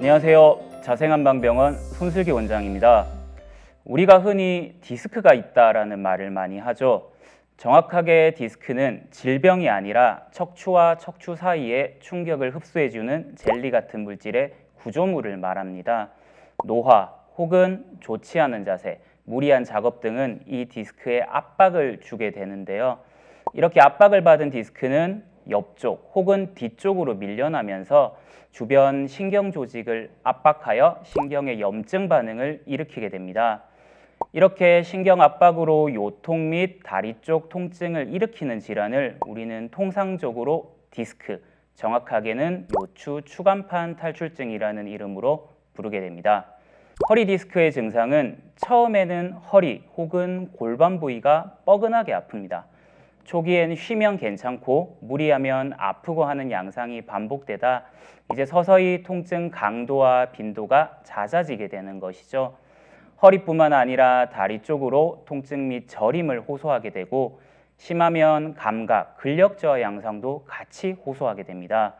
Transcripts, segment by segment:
안녕하세요. 자생한방병원 손슬기 원장입니다. 우리가 흔히 디스크가 있다라는 말을 많이 하죠. 정확하게 디스크는 질병이 아니라 척추와 척추 사이에 충격을 흡수해주는 젤리 같은 물질의 구조물을 말합니다. 노화 혹은 좋지 않은 자세, 무리한 작업 등은 이 디스크에 압박을 주게 되는데요. 이렇게 압박을 받은 디스크는 옆쪽 혹은 뒤쪽으로 밀려나면서 주변 신경 조직을 압박하여 신경의 염증 반응을 일으키게 됩니다. 이렇게 신경 압박으로 요통 및 다리 쪽 통증을 일으키는 질환을 우리는 통상적으로 디스크, 정확하게는 요추 추간판 탈출증이라는 이름으로 부르게 됩니다. 허리 디스크의 증상은 처음에는 허리 혹은 골반 부위가 뻐근하게 아픕니다. 초기엔 쉬면 괜찮고 무리하면 아프고 하는 양상이 반복되다 이제 서서히 통증 강도와 빈도가 잦아지게 되는 것이죠. 허리뿐만 아니라 다리 쪽으로 통증 및 저림을 호소하게 되고 심하면 감각, 근력 저하 양상도 같이 호소하게 됩니다.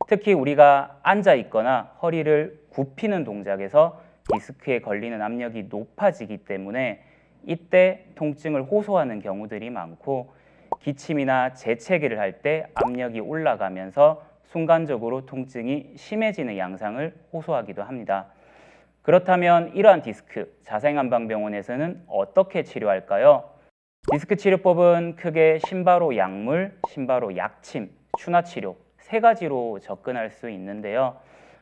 특히 우리가 앉아 있거나 허리를 굽히는 동작에서 디스크에 걸리는 압력이 높아지기 때문에 이때 통증을 호소하는 경우들이 많고 기침이나 재채기를 할 때 압력이 올라가면서 순간적으로 통증이 심해지는 양상을 호소하기도 합니다. 그렇다면 이러한 디스크, 자생한방병원에서는 어떻게 치료할까요? 디스크 치료법은 크게 심바로 약물, 심바로 약침, 추나치료 세 가지로 접근할 수 있는데요.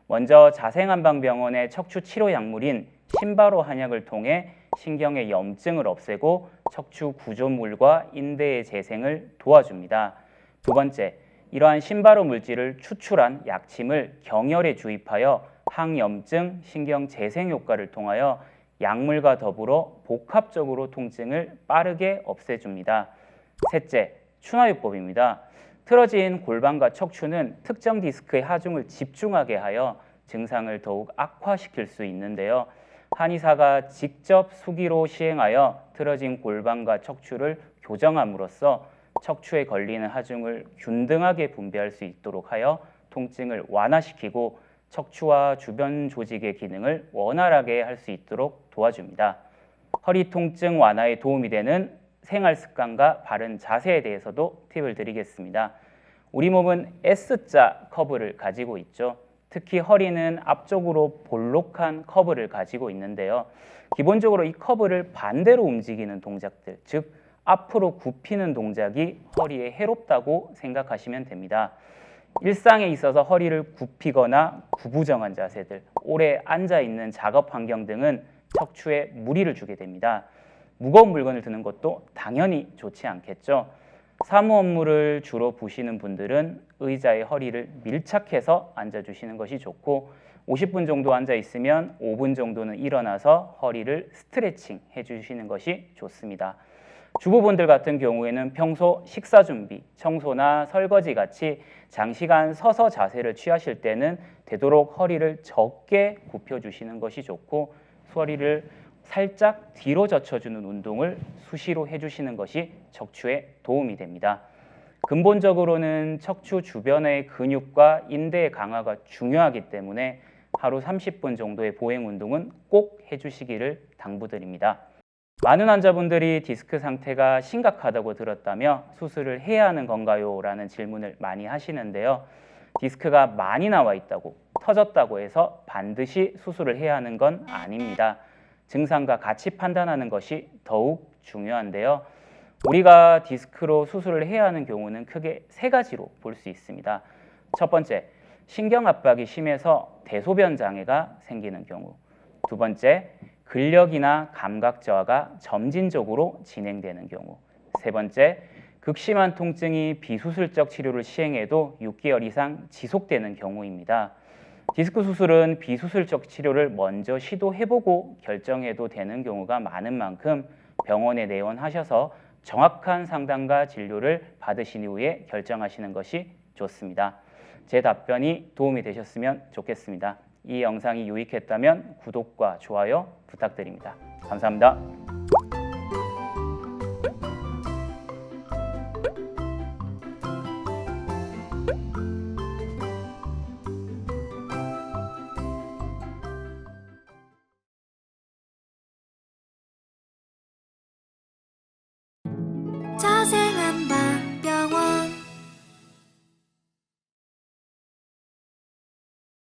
먼저 자생한방병원의 척추 치료 약물인 심바로 한약을 통해 신경의 염증을 없애고 척추 구조물과 인대의 재생을 도와줍니다. 두 번째, 이러한 심바로 물질을 추출한 약침을 경혈에 주입하여 항염증, 신경 재생 효과를 통하여 약물과 더불어 복합적으로 통증을 빠르게 없애줍니다. 셋째, 추나요법입니다. 틀어진 골반과 척추는 특정 디스크의 하중을 집중하게 하여 증상을 더욱 악화시킬 수 있는데요. 한의사가 직접 수기로 시행하여 틀어진 골반과 척추를 교정함으로써 척추에 걸리는 하중을 균등하게 분배할 수 있도록 하여 통증을 완화시키고 척추와 주변 조직의 기능을 원활하게 할 수 있도록 도와줍니다. 허리 통증 완화에 도움이 되는 생활 습관과 바른 자세에 대해서도 팁을 드리겠습니다. 우리 몸은 S자 커브를 가지고 있죠. 특히 허리는 앞쪽으로 볼록한 커브를 가지고 있는데요. 기본적으로 이 커브를 반대로 움직이는 동작들, 즉 앞으로 굽히는 동작이 허리에 해롭다고 생각하시면 됩니다. 일상에 있어서 허리를 굽히거나 구부정한 자세들, 오래 앉아있는 작업 환경 등은 척추에 무리를 주게 됩니다. 무거운 물건을 드는 것도 당연히 좋지 않겠죠. 사무 업무를 주로 보시는 분들은 의자에 허리를 밀착해서 앉아주시는 것이 좋고 50분 정도 앉아있으면 5분 정도는 일어나서 허리를 스트레칭 해주시는 것이 좋습니다. 주부분들 같은 경우에는 평소 식사 준비, 청소나 설거지 같이 장시간 서서 자세를 취하실 때는 되도록 허리를 적게 굽혀주시는 것이 좋고 허리를 살짝 뒤로 젖혀주는 운동을 수시로 해주시는 것이 척추에 도움이 됩니다. 근본적으로는 척추 주변의 근육과 인대의 강화가 중요하기 때문에 하루 30분 정도의 보행 운동은 꼭 해주시기를 당부드립니다. 많은 환자분들이 디스크 상태가 심각하다고 들었다며 수술을 해야 하는 건가요? 라는 질문을 많이 하시는데요. 디스크가 많이 나와 있다고, 터졌다고 해서 반드시 수술을 해야 하는 건 아닙니다. 증상과 같이 판단하는 것이 더욱 중요한데요. 우리가 디스크로 수술을 해야 하는 경우는 크게 세 가지로 볼 수 있습니다. 첫 번째, 신경 압박이 심해서 대소변 장애가 생기는 경우. 두 번째, 근력이나 감각 저하가 점진적으로 진행되는 경우. 세 번째, 극심한 통증이 비수술적 치료를 시행해도 6개월 이상 지속되는 경우입니다. 디스크 수술은 비수술적 치료를 먼저 시도해보고 결정해도 되는 경우가 많은 만큼 병원에 내원하셔서 정확한 상담과 진료를 받으신 이후에 결정하시는 것이 좋습니다. 제 답변이 도움이 되셨으면 좋겠습니다. 이 영상이 유익했다면 구독과 좋아요 부탁드립니다. 감사합니다. 자세